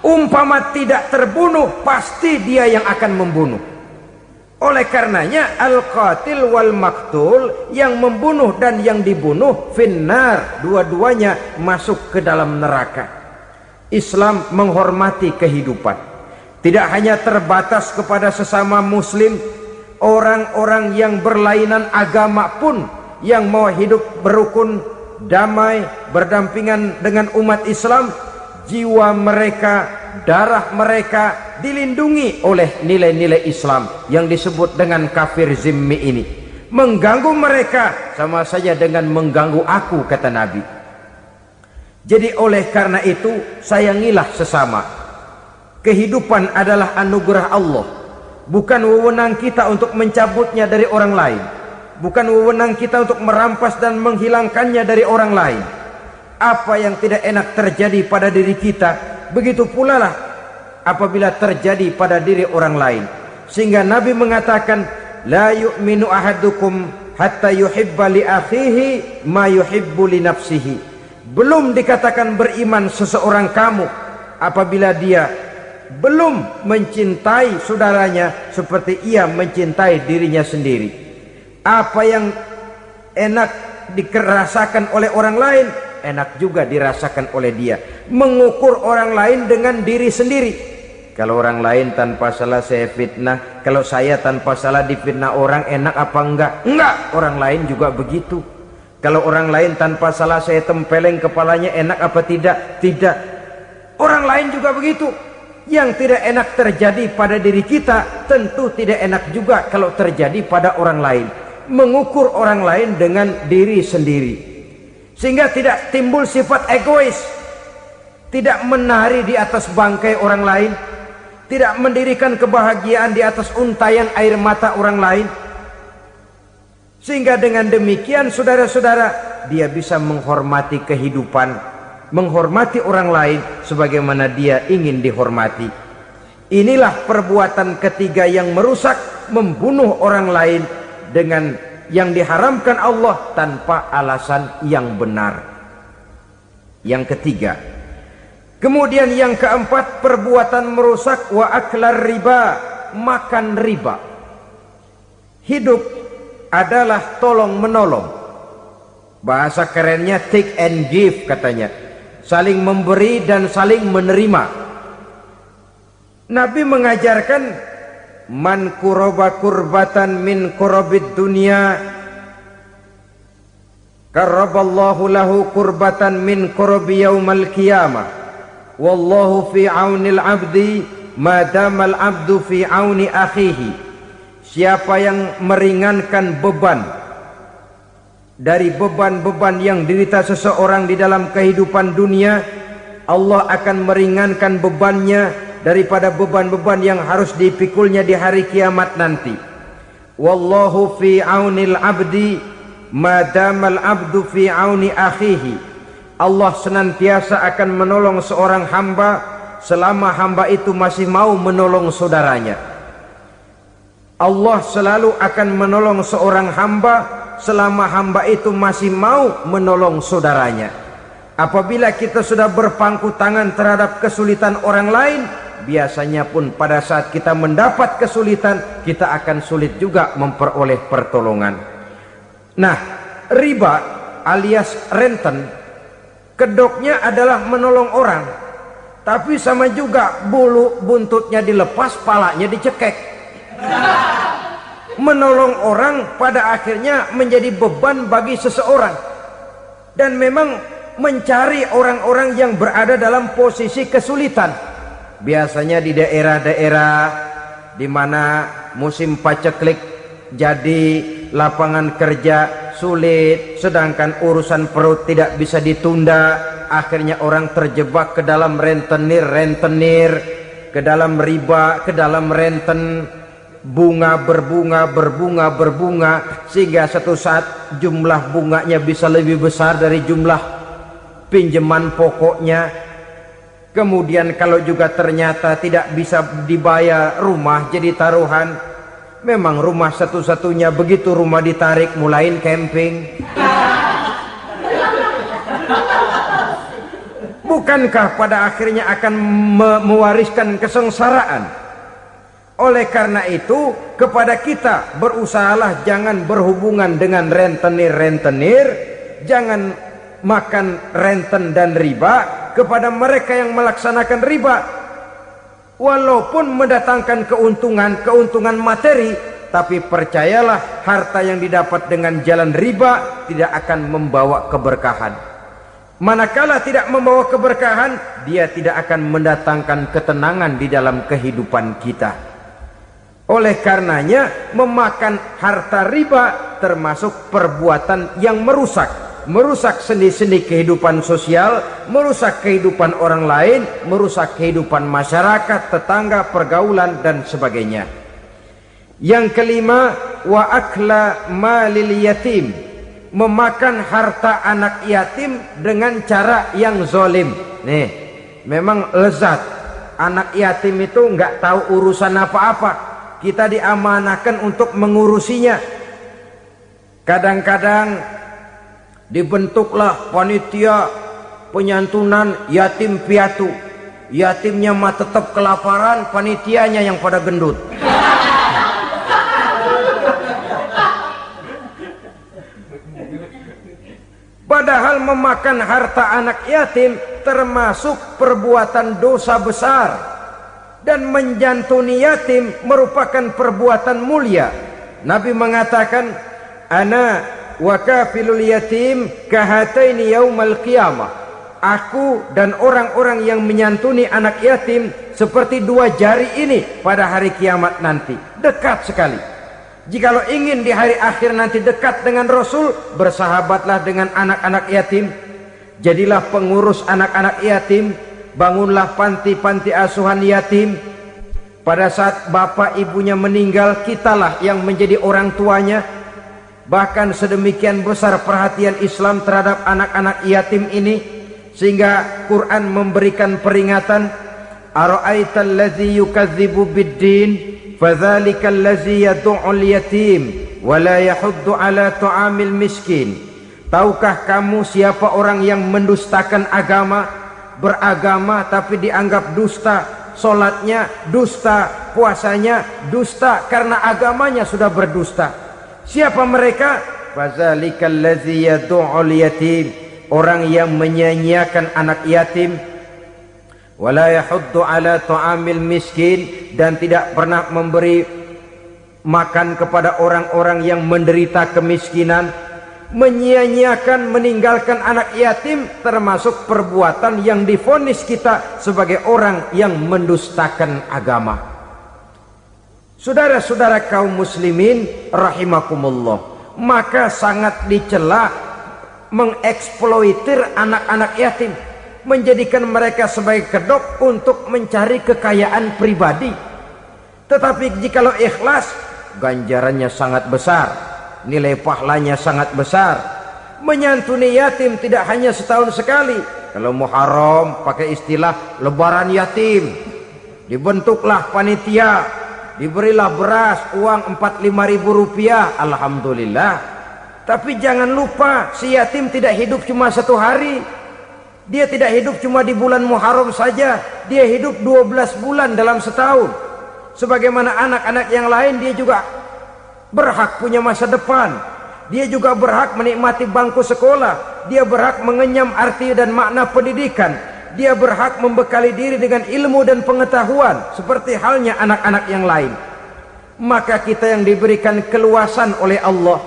Umpama tidak terbunuh, pasti dia yang akan membunuh. Oleh karenanya al-qatil wal maktul, yang membunuh dan yang dibunuh finnar, dua-duanya masuk ke dalam neraka. Islam menghormati kehidupan, tidak hanya terbatas kepada sesama muslim. Orang-orang yang berlainan agama pun yang mau hidup berukun, damai, berdampingan dengan umat Islam, jiwa mereka, darah mereka dilindungi oleh nilai-nilai Islam yang disebut dengan kafir zimmi ini. Mengganggu mereka sama saja dengan mengganggu aku, kata Nabi. Jadi oleh karena itu, sayangilah sesama. Kehidupan adalah anugerah Allah, bukan wewenang kita untuk mencabutnya dari orang lain, bukan wewenang kita untuk merampas dan menghilangkannya dari orang lain. Apa yang tidak enak terjadi pada diri kita, begitu pula lah apabila terjadi pada diri orang lain. Sehingga Nabi mengatakan, la yu'minu ahadukum hatta yuhibba li akhihi ma yuhibbu li nafsihi. Belum dikatakan beriman seseorang kamu apabila dia belum mencintai saudaranya seperti ia mencintai dirinya sendiri. Apa yang enak dirasakan oleh orang lain, enak juga dirasakan oleh dia. Mengukur orang lain dengan diri sendiri. Kalau orang lain tanpa salah saya fitnah, kalau saya tanpa salah difitnah orang, enak apa enggak? Enggak, orang lain juga begitu. Kalau orang lain tanpa salah saya tempeleng kepalanya, enak apa tidak? Tidak. Orang lain juga begitu. Yang tidak enak terjadi pada diri kita, tentu tidak enak juga kalau terjadi pada orang lain. Mengukur orang lain dengan diri sendiri, sehingga tidak timbul sifat egois, tidak menari di atas bangkai orang lain, tidak mendirikan kebahagiaan di atas untayan air mata orang lain. Sehingga dengan demikian, saudara-saudara, dia bisa menghormati kehidupan, menghormati orang lain sebagaimana dia ingin dihormati. Inilah perbuatan ketiga yang merusak, membunuh orang lain dengan yang diharamkan Allah tanpa alasan yang benar. Yang ketiga. Kemudian yang keempat, perbuatan merusak wa aklar riba, makan riba. Hidup adalah tolong menolong. Bahasa kerennya take and give katanya. Saling memberi dan saling menerima. Nabi mengajarkan man kuraba kurbatan min kurabid dunya karraballahu lahu kurbatan min kurabi yaumal qiyamah wallahu fi aunil abdi madamal abdu fi auni akhihi. Siapa yang meringankan beban dari beban-beban yang derita seseorang di dalam kehidupan dunia, Allah akan meringankan bebannya daripada beban-beban yang harus dipikulnya di hari kiamat nanti. Wallahu fi aunil abdi madamal abdu fi auni akhihi. Allah senantiasa akan menolong seorang hamba selama hamba itu masih mau menolong saudaranya. Allah selalu akan menolong seorang hamba selama hamba itu masih mau menolong saudaranya. Apabila kita sudah berpangku tangan terhadap kesulitan orang lain, biasanya pun pada saat kita mendapat kesulitan, kita akan sulit juga memperoleh pertolongan. Nah, riba alias renten, kedoknya adalah menolong orang, tapi sama juga bulu buntutnya dilepas, palanya dicekek. Menolong orang pada akhirnya menjadi beban bagi seseorang, dan memang mencari orang-orang yang berada dalam posisi kesulitan, biasanya di daerah-daerah di mana musim paceklik, jadi lapangan kerja sulit, sedangkan urusan perut tidak bisa ditunda. Akhirnya orang terjebak ke dalam rentenir, ke dalam riba, ke dalam renten, bunga berbunga, sehingga satu saat jumlah bunganya bisa lebih besar dari jumlah pinjaman pokoknya. Kemudian kalau juga ternyata tidak bisa dibayar, rumah jadi taruhan. Memang rumah satu-satunya, begitu rumah ditarik mulain camping. Bukankah pada akhirnya akan mewariskan kesengsaraan? Oleh karena itu, kepada kita berusahalah jangan berhubungan dengan rentenir, jangan makan renten dan riba. Kepada mereka yang melaksanakan riba, walaupun mendatangkan keuntungan materi, tapi percayalah harta yang didapat dengan jalan riba tidak akan membawa keberkahan. Manakala tidak membawa keberkahan, dia tidak akan mendatangkan ketenangan di dalam kehidupan kita. Oleh karenanya, memakan harta riba termasuk perbuatan yang merusak sendi-sendi kehidupan sosial, merusak kehidupan orang lain, merusak kehidupan masyarakat, tetangga, pergaulan dan sebagainya. Yang kelima, wa akla malil yatim, memakan harta anak yatim dengan cara yang zalim. Nih, memang lezat. Anak yatim itu nggak tahu urusan apa-apa. Kita diamanahkan untuk mengurusinya. Kadang-kadang dibentuklah panitia penyantunan yatim piatu. Yatimnya mah tetap kelaparan, panitianya yang pada gendut. Padahal memakan harta anak yatim termasuk perbuatan dosa besar, dan menjantuni yatim merupakan perbuatan mulia. Nabi mengatakan, ana wa kafilul yatim kahataini yaumal qiyamah. Aku dan orang-orang yang menyantuni anak yatim seperti dua jari ini pada hari kiamat nanti. Dekat sekali. Jikalau ingin di hari akhir nanti dekat dengan Rasul, bersahabatlah dengan anak-anak yatim. Jadilah pengurus anak-anak yatim. Bangunlah panti-panti asuhan yatim. Pada saat bapak ibunya meninggal, kitalah yang menjadi orang tuanya. Bahkan sedemikian besar perhatian Islam terhadap anak-anak yatim ini, sehingga Quran memberikan peringatan, ara'aital ladzi yukadzibu biddin fadzalikal ladzi yad'ul yatim wa la yahuddu ala ta'amil miskin. Tahukah kamu siapa orang yang mendustakan agama, beragama tapi dianggap dusta, salatnya dusta, puasanya dusta karena agamanya sudah berdusta. Siapa mereka? Fazalikal ladzi yad'ul yatim, orang yang menyia-nyiakan anak yatim, wala yahuddu ala ta'amil miskin, dan tidak pernah memberi makan kepada orang-orang yang menderita kemiskinan, menyia-nyiakan, meninggalkan anak yatim, termasuk perbuatan yang divonis kita sebagai orang yang mendustakan agama. Saudara-saudara kaum muslimin rahimakumullah, maka sangat dicela mengeksploitir anak-anak yatim, menjadikan mereka sebagai kedok untuk mencari kekayaan pribadi. Tetapi jikalau ikhlas, ganjarannya sangat besar, nilai pahalanya sangat besar. Menyantuni yatim tidak hanya setahun sekali. Kalau Muharram pakai istilah lebaran yatim, dibentuklah panitia, diberilah beras, uang 45.000 rupiah, alhamdulillah. Tapi jangan lupa, si yatim tidak hidup cuma satu hari. Dia tidak hidup cuma di bulan Muharram saja, dia hidup 12 bulan dalam setahun. Sebagaimana anak-anak yang lain, dia juga berhak punya masa depan. Dia juga berhak menikmati bangku sekolah. Dia berhak mengenyam arti dan makna pendidikan. Dia berhak membekali diri dengan ilmu dan pengetahuan seperti halnya anak-anak yang lain. Maka kita yang diberikan keluasan oleh Allah,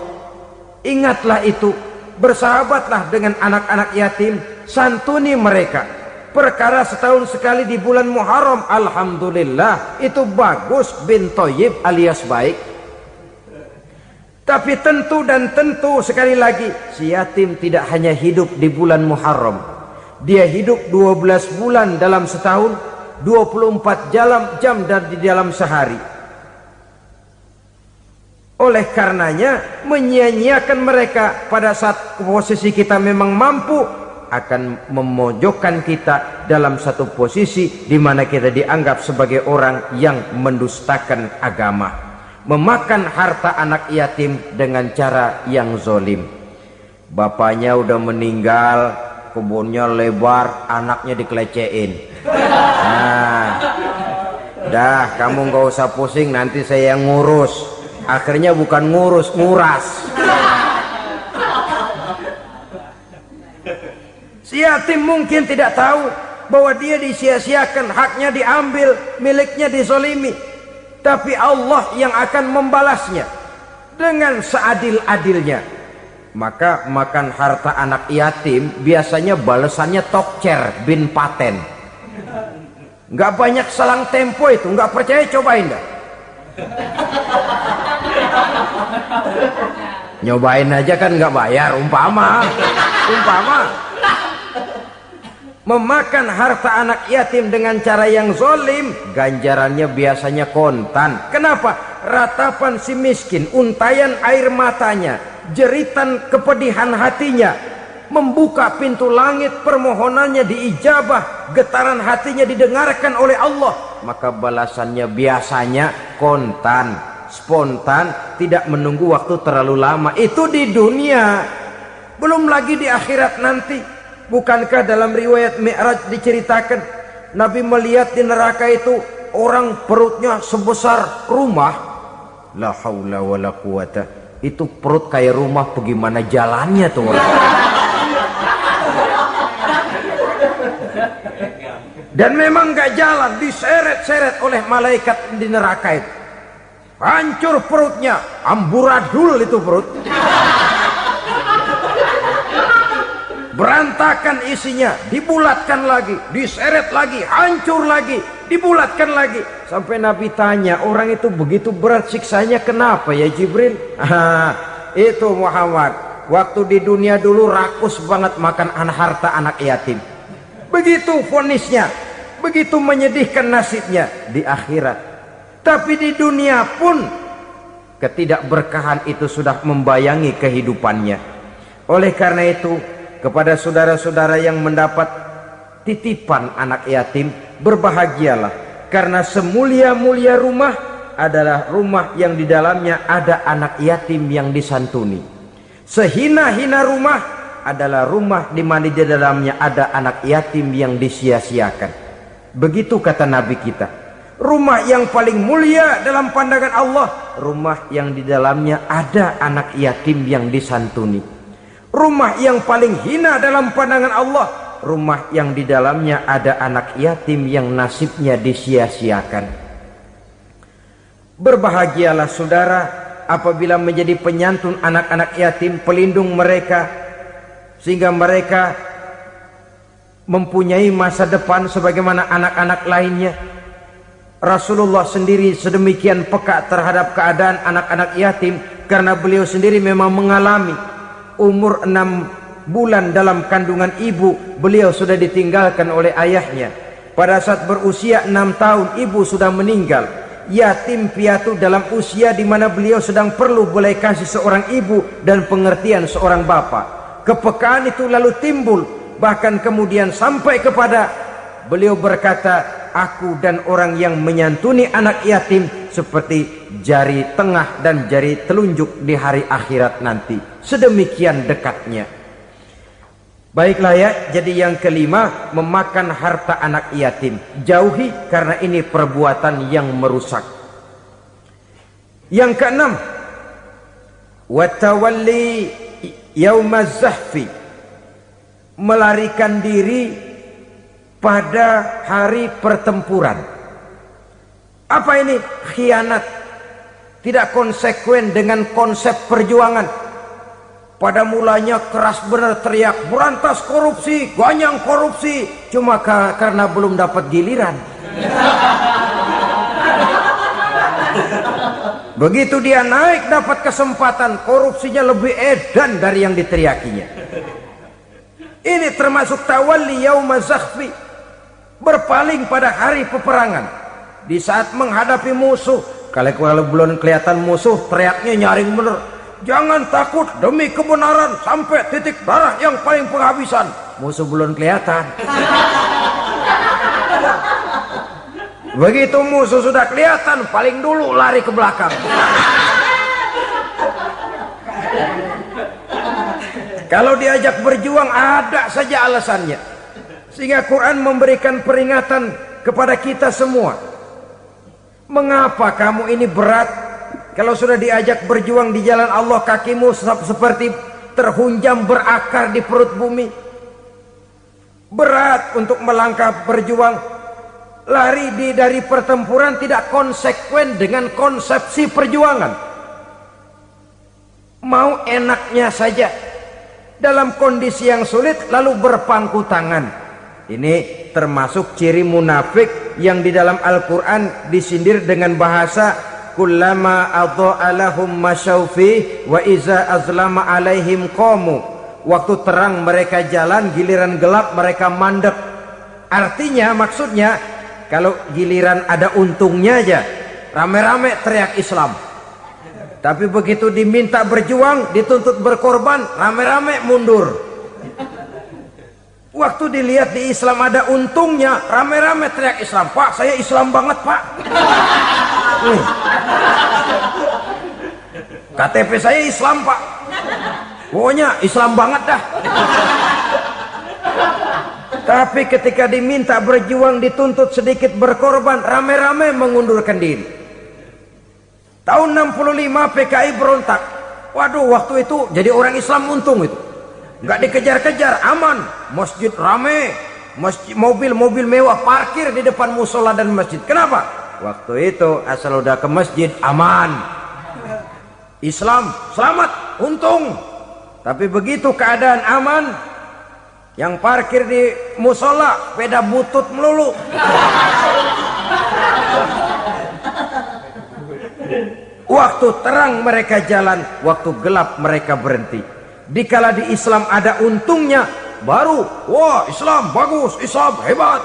ingatlah itu, bersahabatlah dengan anak-anak yatim, santuni mereka. Perkara setahun sekali di bulan Muharram, alhamdulillah, itu bagus, bin Thayyib alias baik. Tapi tentu dan tentu, sekali lagi, si yatim tidak hanya hidup di bulan Muharram. Dia hidup 12 bulan dalam setahun, 24 jam di dalam sehari. Oleh karenanya, menyia-nyiakan mereka pada saat posisi kita memang mampu, akan memojokkan kita dalam satu posisi di mana kita dianggap sebagai orang yang mendustakan agama, memakan harta anak yatim dengan cara yang zolim. Bapaknya udah meninggal, kebunnya lebar, anaknya dikelecehin. Nah, dah kamu nggak usah pusing, nanti saya yang ngurus. Akhirnya bukan ngurus, nguras. Si yatim mungkin tidak tahu bahwa dia disia-siakan, haknya diambil, miliknya dizolimi. Tapi Allah yang akan membalasnya dengan seadil-adilnya. Maka makan harta anak yatim biasanya balasannya tokcer bin paten. Nggak banyak selang tempo itu, nggak percaya cobain dah. Nyobain aja kan nggak bayar, umpama. Memakan harta anak yatim dengan cara yang zolim, ganjarannya biasanya kontan. Kenapa? Ratapan si miskin, untayan air matanya, jeritan kepedihan hatinya, membuka pintu langit, permohonannya diijabah, getaran hatinya didengarkan oleh Allah. Maka balasannya biasanya kontan, spontan, tidak menunggu waktu terlalu lama. Itu di dunia, belum lagi di akhirat nanti. Bukankah dalam riwayat Mi'raj diceritakan Nabi melihat di neraka itu orang perutnya sebesar rumah? La haula wala quwata. Itu perut kayak rumah, bagaimana jalannya tuh orang? Dan memang gak jalan, diseret-seret oleh malaikat di neraka itu. Hancur perutnya, amburadul itu perut. Berantakan isinya, dibulatkan lagi, diseret lagi, hancur lagi, dibulatkan lagi. Sampai Nabi tanya, orang itu begitu berat siksanya kenapa ya Jibril? Itu Muhammad, waktu di dunia dulu rakus banget makan harta anak yatim. Begitu vonisnya, begitu menyedihkan nasibnya di akhirat. Tapi di dunia pun ketidakberkahan itu sudah membayangi kehidupannya. Oleh karena itu, kepada saudara-saudara yang mendapat titipan anak yatim, berbahagialah, karena semulia-mulia rumah adalah rumah yang di dalamnya ada anak yatim yang disantuni. Sehina-hina rumah adalah rumah di mana di dalamnya ada anak yatim yang disia-siakan. Begitu kata Nabi kita. Rumah yang paling mulia dalam pandangan Allah, rumah yang di dalamnya ada anak yatim yang disantuni. Rumah yang paling hina dalam pandangan Allah, rumah yang di dalamnya ada anak yatim yang nasibnya disia-siakan. Berbahagialah saudara apabila menjadi penyantun anak-anak yatim, pelindung mereka, sehingga mereka mempunyai masa depan sebagaimana anak-anak lainnya. Rasulullah sendiri sedemikian peka terhadap keadaan anak-anak yatim karena beliau sendiri memang mengalami. Umur 6 bulan dalam kandungan ibu, beliau sudah ditinggalkan oleh ayahnya. Pada saat berusia 6 tahun ibu sudah meninggal. Yatim piatu dalam usia di mana beliau sedang perlu belas kasih seorang ibu dan pengertian seorang bapa. Kepekaan itu lalu timbul, bahkan kemudian sampai kepada beliau berkata, aku dan orang yang menyantuni anak yatim seperti jari tengah dan jari telunjuk di hari akhirat nanti. Sedemikian dekatnya. Baiklah ya, jadi yang kelima, memakan harta anak yatim. Jauhi karena ini perbuatan yang merusak. Yang keenam, watawalli yaumaz zahfi, melarikan diri pada hari pertempuran. Apa ini? Khianat. Tidak konsekuen dengan konsep perjuangan. Pada mulanya keras benar teriak, berantas korupsi, ganyang korupsi, cuma karena belum dapat giliran. Begitu dia naik dapat kesempatan, korupsinya lebih edan dari yang diteriakinya. Ini termasuk tawalli yaumaz zahfi, berpaling pada hari peperangan. Di saat menghadapi musuh, kalau belum kelihatan musuh, teriaknya nyaring bener. Jangan takut demi kebenaran sampai titik darah yang paling penghabisan. Musuh belum kelihatan. Begitu musuh sudah kelihatan, paling dulu lari ke belakang. Kalau diajak berjuang ada saja alasannya. Sehingga Quran memberikan peringatan kepada kita semua. Mengapa kamu ini berat? Kalau sudah diajak berjuang di jalan Allah, kakimu seperti terhunjam berakar di perut bumi. Berat untuk melangkah berjuang. Lari dari pertempuran tidak konsekuen dengan konsepsi perjuangan. Mau enaknya saja. Dalam kondisi yang sulit lalu berpangku tangan. Ini termasuk ciri munafik yang di dalam Al-Quran disindir dengan bahasa kullama adha'a lahum masyaufi wa iza azlama alaihim qamu. Waktu terang mereka jalan, giliran gelap mereka mandek. Artinya, maksudnya kalau giliran ada untungnya aja rame-rame teriak Islam, tapi begitu diminta berjuang, dituntut berkorban, rame-rame mundur. Waktu dilihat di Islam ada untungnya, rame-rame teriak Islam. Pak, saya Islam banget pak. KTP saya Islam pak, pokoknya Islam banget dah. Tapi ketika diminta berjuang, dituntut sedikit berkorban, rame-rame mengundurkan diri. Tahun 65 PKI berontak. Waduh, waktu itu jadi orang Islam untung itu, nggak dikejar-kejar, aman. Masjid rame, mobil-mobil mewah parkir di depan musola dan masjid. Kenapa? Waktu itu asal udah ke masjid aman, Islam selamat, untung. Tapi begitu keadaan aman, yang parkir di musola sepeda butut melulu. Waktu terang mereka jalan, waktu gelap mereka berhenti. Dikala di Islam ada untungnya, baru wah Islam bagus, Islam hebat.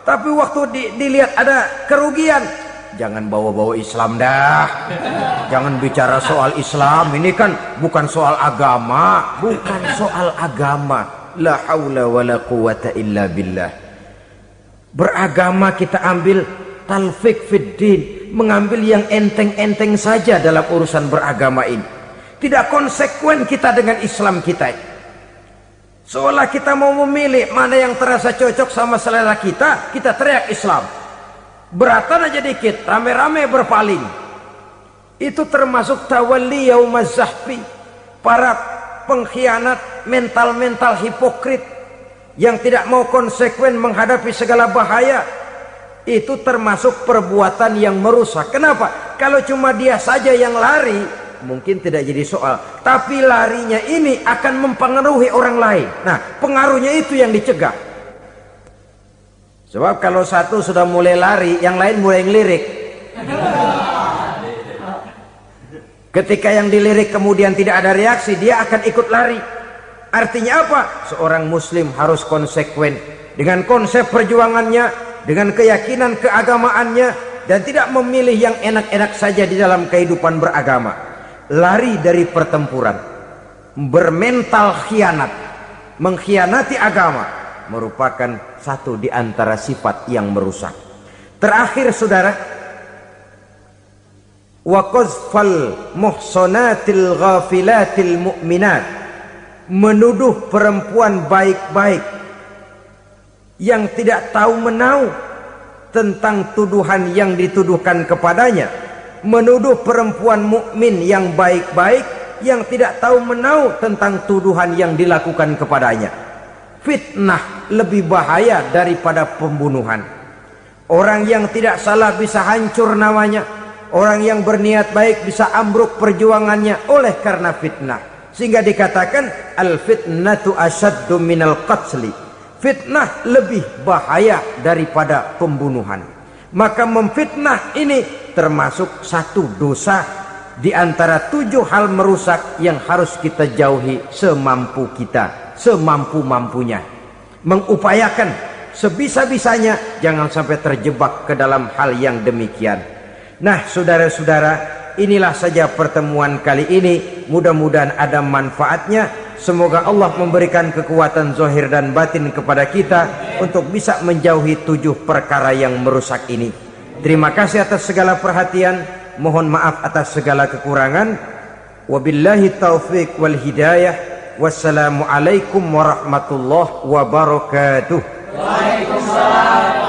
Tapi waktu dilihat ada kerugian, jangan bawa-bawa Islam dah. Jangan bicara soal Islam, ini kan bukan soal agama, bukan soal agama. La haula wala quwata illa billah. Beragama kita ambil talfik fid din, mengambil yang enteng-enteng saja dalam urusan beragama ini. Tidak konsekuen kita dengan Islam kita. Seolah kita mau memilih mana yang terasa cocok sama selera kita, kita teriak Islam. Beratan aja dikit, rame-rame berpaling. Itu termasuk tawalli yaumaz zahfi. Para pengkhianat, mental-mental hipokrit yang tidak mau konsekuen menghadapi segala bahaya. Itu termasuk perbuatan yang merusak. Kenapa? Kalau cuma dia saja yang lari, mungkin tidak jadi soal. Tapi larinya ini akan mempengaruhi orang lain. Nah, pengaruhnya itu yang dicegah. Sebab kalau satu sudah mulai lari, yang lain mulai ngelirik. Ketika yang dilirik kemudian tidak ada reaksi, dia akan ikut lari. Artinya apa? Seorang muslim harus konsekuen dengan konsep perjuangannya, dengan keyakinan keagamaannya, dan tidak memilih yang enak-enak saja di dalam kehidupan beragama. Lari dari pertempuran, bermental khianat, mengkhianati agama, merupakan satu di antara sifat yang merusak. Terakhir saudara, wa qazfal muhsanatil ghafilatil mu'minat, menuduh perempuan baik-baik yang tidak tahu menahu tentang tuduhan yang dituduhkan kepadanya, menuduh perempuan mukmin yang baik-baik yang tidak tahu menahu tentang tuduhan yang dilakukan kepadanya. Fitnah lebih bahaya daripada pembunuhan. Orang yang tidak salah bisa hancur namanya, orang yang berniat baik bisa ambruk perjuangannya oleh karena fitnah. Sehingga dikatakan al-fitnatu asyaddu minal qatli. Fitnah lebih bahaya daripada pembunuhan. Maka memfitnah ini termasuk satu dosa di antara 7 hal merusak yang harus kita jauhi semampu kita, semampu-mampunya. Mengupayakan sebisa-bisanya jangan sampai terjebak ke dalam hal yang demikian. Nah, saudara-saudara, inilah saja pertemuan kali ini. Mudah-mudahan ada manfaatnya. Semoga Allah memberikan kekuatan zahir dan batin kepada kita untuk bisa menjauhi 7 perkara yang merusak ini. Terima kasih atas segala perhatian. Mohon maaf atas segala kekurangan. Wabillahi taufiq wal hidayah. Wassalamualaikum warahmatullahi wabarakatuh. Waalaikumsalam.